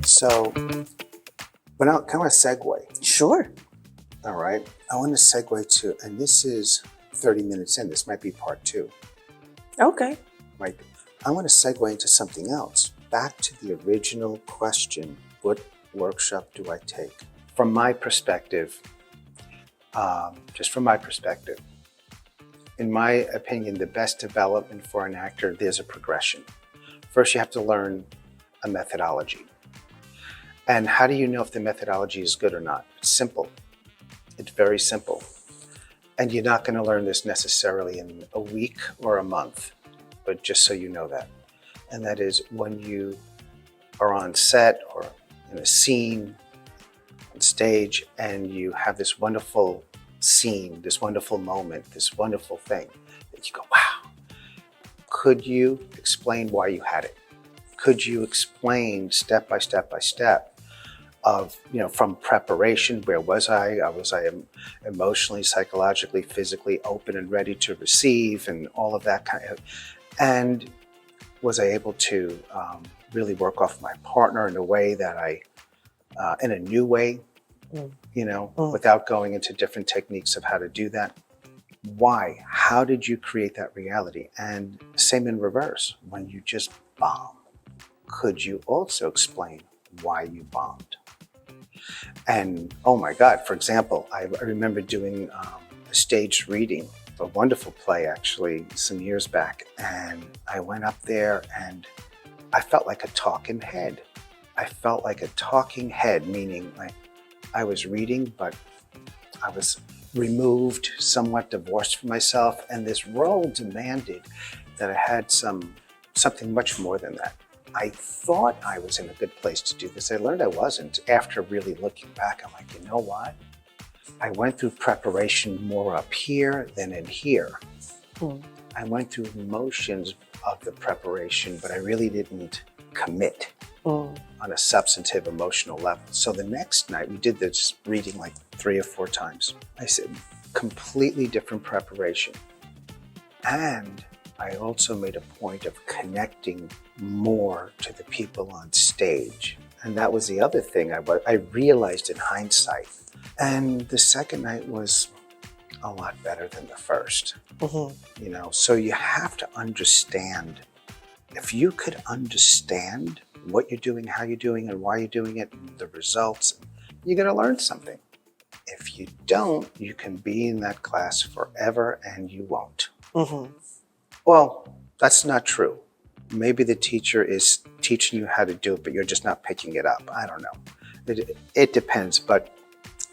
So, but I kind of segue. Sure. All right. I want to segue to, and this is 30 minutes in. This might be part 2. Okay. Might be. I want to segue into something else. Back to the original question: what workshop do I take? From my perspective, just from my perspective, in my opinion, the best development for an actor, there's a progression. First, you have to learn a methodology. And how do you know if the methodology is good or not? It's simple. It's very simple. And you're not going to learn this necessarily in a week or a month, but just so you know that. And that is when you are on set or in a scene, on stage, and you have this wonderful scene, this wonderful moment, this wonderful thing that you go, wow. Could you explain why you had it? Could you explain step by step by step of, from preparation, where was I? Was I emotionally, psychologically, physically open and ready to receive and all of that kind of, and was I able to really work off my partner in a way that in a new way, without going into different techniques of how to do that? Why? How did you create that reality? And same in reverse, when you just bomb, could you also explain why you bombed? And oh my God, for example, I remember doing a staged reading, a wonderful play actually, some years back. And I went up there and I felt like a talking head. I felt like a talking head, meaning like I was reading, but I was removed, somewhat divorced from myself. And this role demanded that I had something much more than that. I thought I was in a good place to do this. I learned I wasn't. After really looking back, I'm like, you know what? I went through preparation more up here than in here. I went through motions of the preparation, but I really didn't commit on a substantive emotional level. So the next night, we did this reading like 3 or 4 times. I said, completely different preparation. And I also made a point of connecting more to the people on stage. And that was the other thing I realized in hindsight. And the second night was a lot better than the first. So you have to understand. If you could understand what you're doing, how you're doing, and why you're doing it, and the results, you're going to learn something. If you don't, you can be in that class forever and you won't. Well, that's not true. Maybe the teacher is teaching you how to do it, but you're just not picking it up. I don't know. It depends, but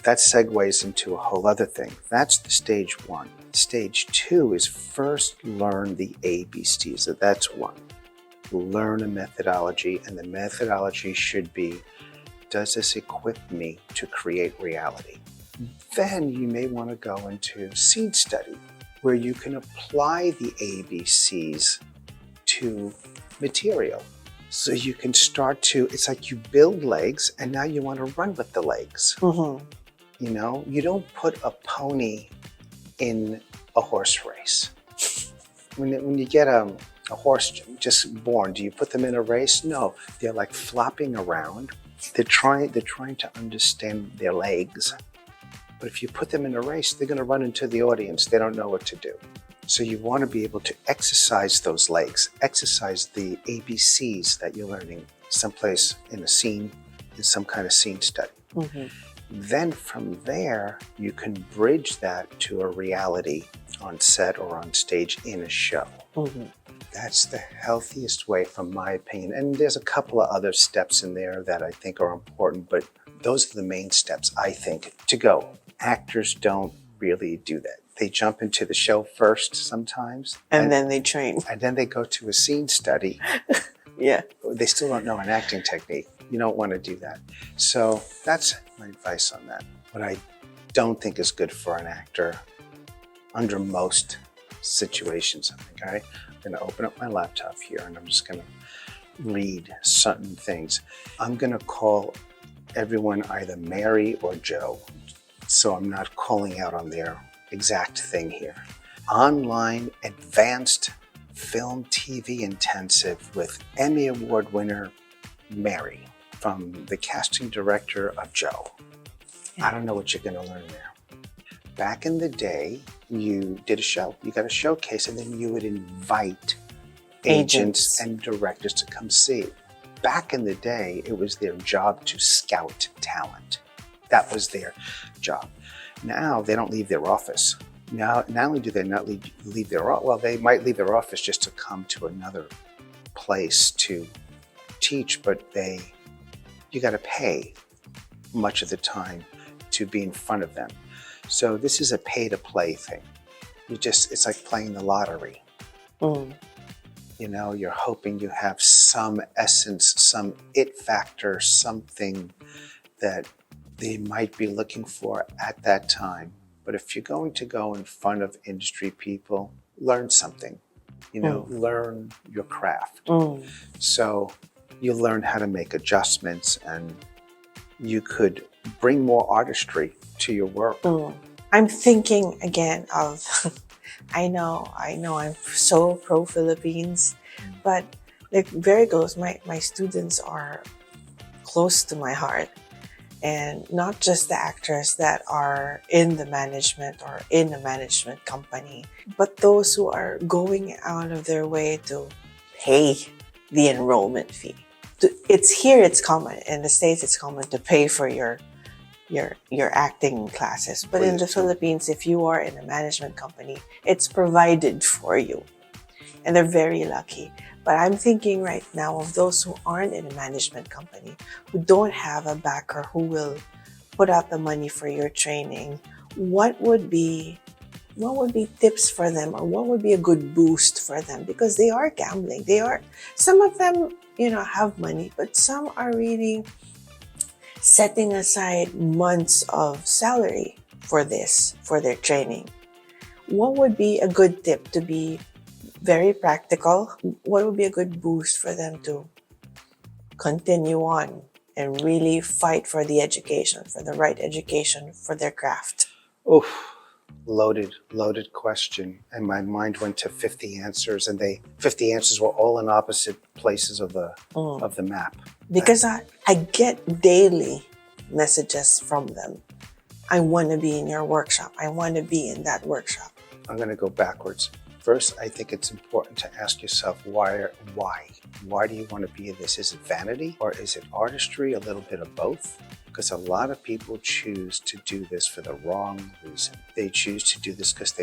that segues into a whole other thing. That's the stage 1. Stage 2 is first learn the ABCs. So that's 1. Learn a methodology, and the methodology should be, does this equip me to create reality? Then you may want to go into scene study, where you can apply the ABCs to material. So you can start to, it's like you build legs and now you want to run with the legs. You don't put a pony in a horse race. When you get a horse just born, do you put them in a race? No, they're like flopping around. They're trying to understand their legs. But if you put them in a race, they're going to run into the audience. They don't know what to do. So you want to be able to exercise those legs, exercise the ABCs that you're learning someplace in a scene, in some kind of scene study. Then from there, you can bridge that to a reality on set or on stage in a show. That's the healthiest way, from my opinion. And there's a couple of other steps in there that I think are important, but those are the main steps, I think, to go. Actors don't really do that. They jump into the show first sometimes. And then they train. And then they go to a scene study. Yeah. They still don't know an acting technique. You don't want to do that. So that's my advice on that. What I don't think is good for an actor under most situations. Okay? I'm going to open up my laptop here and I'm just going to read certain things. I'm going to call everyone either Mary or Joe. So I'm not calling out on their exact thing here. Online advanced film TV intensive with Emmy Award winner Mary from the casting director of Joe. I don't know what you're going to learn there. Back in the day, you did a show. You got a showcase, and then you would invite agents and directors to come see. Back in the day, it was their job to scout talent. That was their job. Now, they don't leave their office. Now, not only do they not leave their office, well, they might leave their office just to come to another place to teach, but you got to pay much of the time to be in front of them. So this is a pay-to-play thing. It's like playing the lottery. You know, you're hoping you have some essence, some it factor, something that they might be looking for at that time. But if you're going to go in front of industry people, learn something. You know, learn your craft. So you learn how to make adjustments, and you could bring more artistry to your work. I'm thinking again of, I know I'm so pro-Philippines, but like very close, my students are close to my heart. And not just the actors that are in the management or in a management company, but those who are going out of their way to pay the enrollment fee. It's common. In the States, it's common to pay for your acting classes. But in the Philippines, if you are in a management company, it's provided for you. And they're very lucky. But I'm thinking right now of those who aren't in a management company, who don't have a backer who will put out the money for your training. What would be tips for them, or what would be a good boost for them? Because they are gambling. Some of them, have money, but some are really setting aside months of salary for their training. What would be a good tip to be very practical? What would be a good boost for them to continue on and really fight for the education, for the right education for their craft? Loaded question. And my mind went to 50 answers, and 50 answers were all in opposite places of the map. Because I get daily messages from them. I want to be in your workshop. I want to be in that workshop. I'm going to go backwards. First, I think it's important to ask yourself, why? Why do you want to be in this? Is it vanity, or is it artistry? A little bit of both? Because a lot of people choose to do this for the wrong reason. They choose to do this because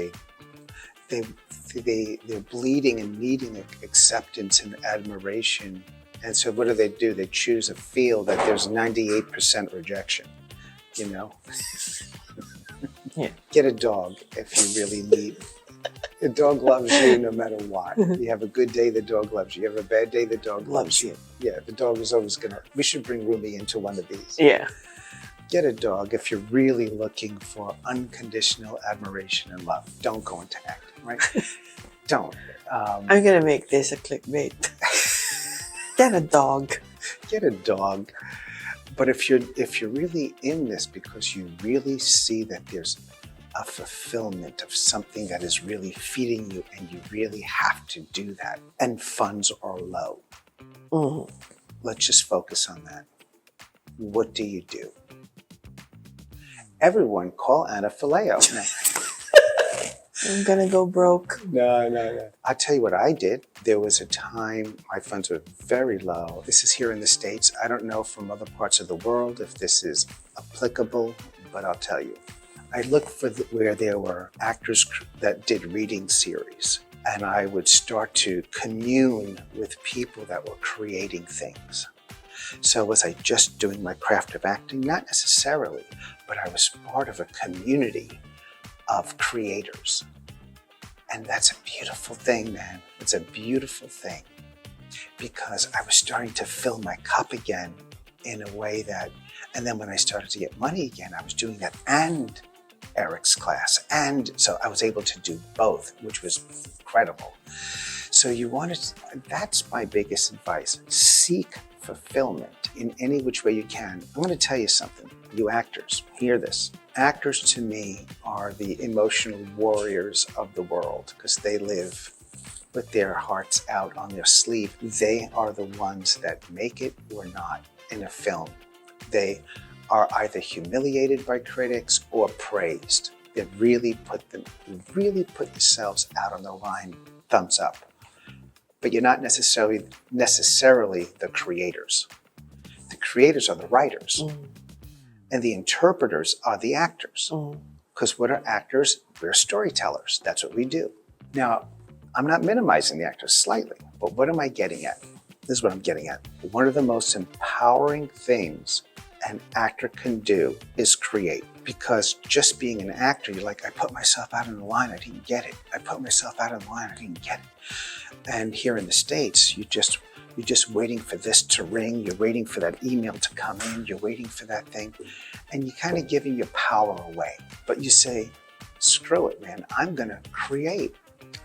they're bleeding and needing acceptance and admiration. And so what do? They choose a field that there's 98% rejection, Yeah. Get a dog if you really need. The dog loves you no matter what. You have a good day, the dog loves you. You have a bad day, the dog loves you. Yeah, the dog is always we should bring Ruby into one of these. Yeah. Get a dog if you're really looking for unconditional admiration and love. Don't go into acting, right? Don't. I'm going to make this a clickbait. Get a dog. Get a dog. But if you're really in this because you really see that there's a fulfillment of something that is really feeding you, and you really have to do that, and funds are low. Let's just focus on that. What do you do? Everyone call Anna Feleo. I'm going to go broke. No. I'll tell you what I did. There was a time my funds were very low. This is here in the States. I don't know from other parts of the world if this is applicable, but I'll tell you. I looked for where there were actors that did reading series, and I would start to commune with people that were creating things. So was I just doing my craft of acting? Not necessarily, but I was part of a community of creators. And that's a beautiful thing, man. It's a beautiful thing, because I was starting to fill my cup again in a way that, and then when I started to get money again, I was doing that and Eric's class. And so I was able to do both, which was incredible. So that's my biggest advice. Seek fulfillment in any which way you can. I'm going to tell you something. You actors, hear this. Actors to me are the emotional warriors of the world, because they live put their hearts out on their sleeve. They are the ones that make it or not in a film. They are either humiliated by critics or praised. They really put themselves out on the line, thumbs up. But you're not necessarily the creators. The creators are the writers. And the interpreters are the actors. Because what are actors? We're storytellers. That's what we do. Now, I'm not minimizing the actors slightly, but what am I getting at? This is what I'm getting at. One of the most empowering things an actor can do is create. Because just being an actor, you're like, I put myself out on the line, I didn't get it. I put myself out on the line, I didn't get it. And here in the States, you're just waiting for this to ring, you're waiting for that email to come in, you're waiting for that thing, and you're kind of giving your power away. But you say, screw it, man, I'm gonna create.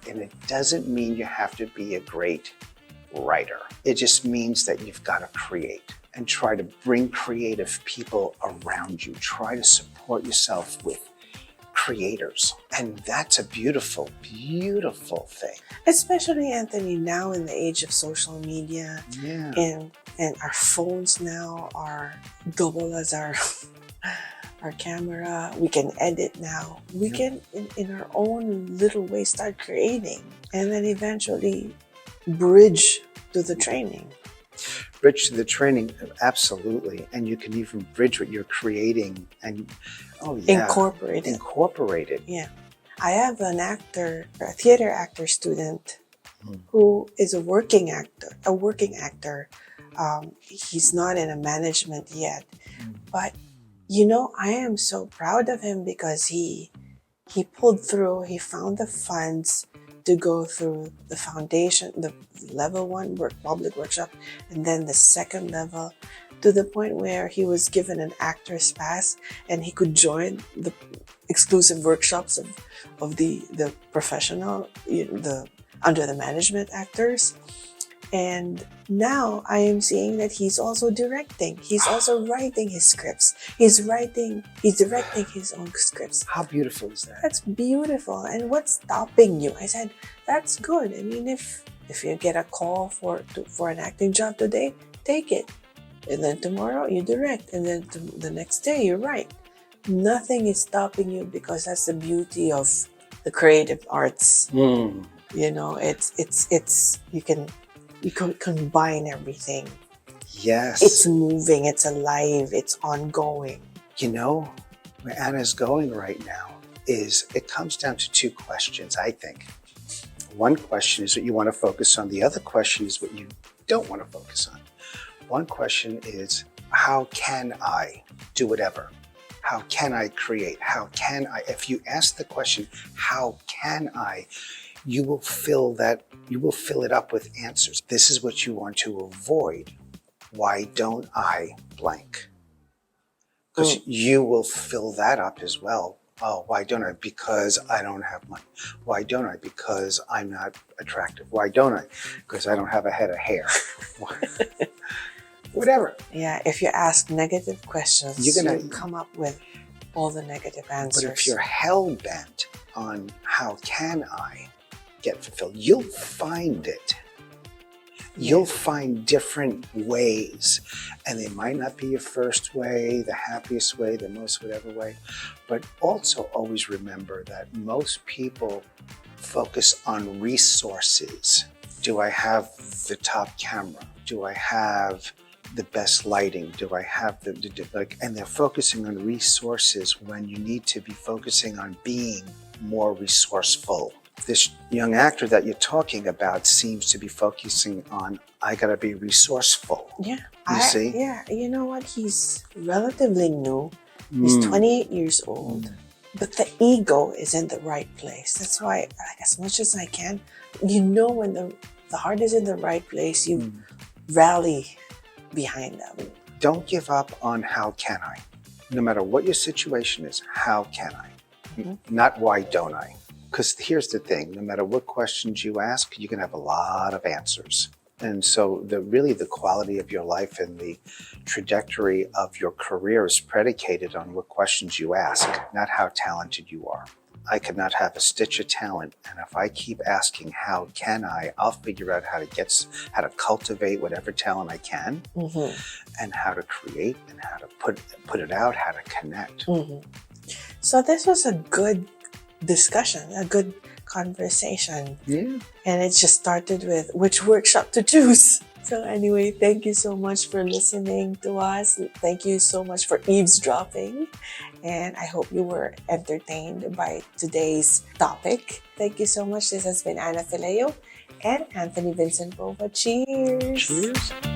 And it doesn't mean you have to be a great writer. It just means that you've got to create and try to bring creative people around you. Try to support yourself with creators. And that's a beautiful, beautiful thing. Especially, Anthony, now in the age of social media, and our phones now are double as our camera. We can edit now. We can, in our own little way, start creating, and then eventually bridge to the training. Bridge to the training, absolutely. And you can even bridge what you're creating and incorporate it. Yeah. I have a theater actor student who is a working actor. He's not in a management yet, but I am so proud of him because he pulled through. He found the funds to go through the foundation, the level 1 public workshop, and then the second level, to the point where he was given an actor's pass and he could join the exclusive workshops of the professional, the under the management actors. And now I am seeing that he's also directing. He's also writing his scripts. He's directing his own scripts. How beautiful is that? That's beautiful. And what's stopping you? I said, that's good. I mean, if you get a call for an acting job today, take it. And then tomorrow you direct. And then the next day you write. Nothing is stopping you, because that's the beauty of the creative arts. It's you can combine everything. Yes. It's moving, it's alive, it's ongoing. Where Anna's going right now is it comes down to 2 questions, I think. One question is what you want to focus on. The other question is what you don't want to focus on. One question is, how can I do whatever? How can I create? How can I? If you ask the question, how can I? You will fill it up with answers. This is what you want to avoid. Why don't I blank? Because you will fill that up as well. Oh, why don't I? Because I don't have money. Why don't I? Because I'm not attractive. Why don't I? Because I don't have a head of hair. Whatever. Yeah, if you ask negative questions, you're going to come up with all the negative answers. But if you're hell-bent on how can I get fulfilled, you'll find it. You'll find different ways, and they might not be your first way, the happiest way, the most whatever way, but also always remember that most people focus on resources. Do I have the top camera? Do I have the best lighting? Do I have and they're focusing on resources when you need to be focusing on being more resourceful. This young actor that you're talking about seems to be focusing on, I gotta be resourceful. Yeah. You see? Yeah, you know what? He's relatively new. He's 28 years old. But the ego is in the right place. That's why, as much as I can, when the heart is in the right place, you rally behind them. Don't give up on how can I. No matter what your situation is, how can I? Not why don't I. Because here's the thing, no matter what questions you ask, you can have a lot of answers. And so the quality of your life and the trajectory of your career is predicated on what questions you ask, not how talented you are. I could not have a stitch of talent. And if I keep asking, how can I'll figure out how to cultivate whatever talent I can, and how to create and how to put it out, how to connect. So this was a good discussion, a good conversation. Yeah. And it just started with which workshop to choose. So anyway, thank you so much for listening to us. Thank you so much for eavesdropping. And I hope you were entertained by today's topic. Thank you so much. This has been Anna Feleo and Anthony Vincent Bova. Cheers! Cheers!